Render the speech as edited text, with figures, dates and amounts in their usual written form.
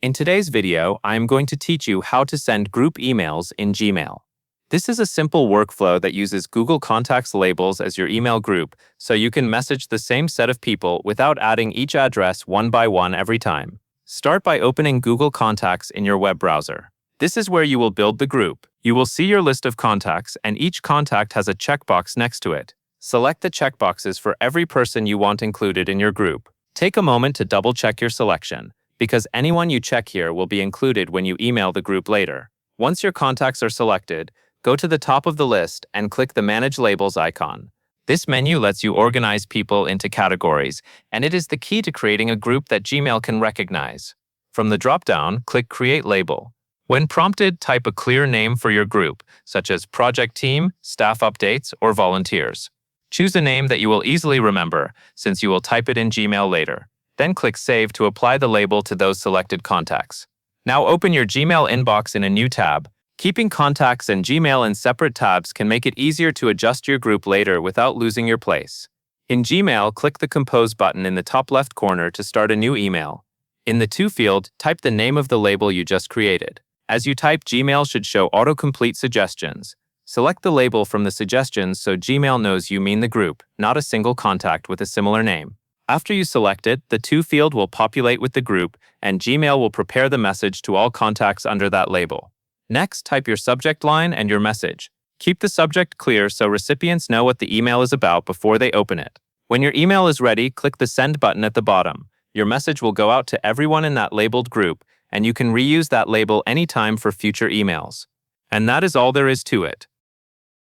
In today's video, I am going to teach you how to send group emails in Gmail. This is a simple workflow that uses Google Contacts labels as your email group, so you can message the same set of people without adding each address one by one every time. Start by opening Google Contacts in your web browser. This is where you will build the group. You will see your list of contacts, and each contact has a checkbox next to it. Select the checkboxes for every person you want included in your group. Take a moment to double-check your selection, because anyone you check here will be included when you email the group later. Once your contacts are selected, go to the top of the list and click the Manage Labels icon. This menu lets you organize people into categories, and it is the key to creating a group that Gmail can recognize. From the drop-down, click Create Label. When prompted, type a clear name for your group, such as Project Team, Staff Updates, or Volunteers. Choose a name that you will easily remember, since you will type it in Gmail later. Then click Save to apply the label to those selected contacts. Now open your Gmail inbox in a new tab. Keeping contacts and Gmail in separate tabs can make it easier to adjust your group later without losing your place. In Gmail, click the Compose button in the top left corner to start a new email. In the To field, type the name of the label you just created. As you type, Gmail should show autocomplete suggestions. Select the label from the suggestions so Gmail knows you mean the group, not a single contact with a similar name. After you select it, the To field will populate with the group, and Gmail will prepare the message to all contacts under that label. Next, type your subject line and your message. Keep the subject clear so recipients know what the email is about before they open it. When your email is ready, click the Send button at the bottom. Your message will go out to everyone in that labeled group, and you can reuse that label anytime for future emails. And that is all there is to it.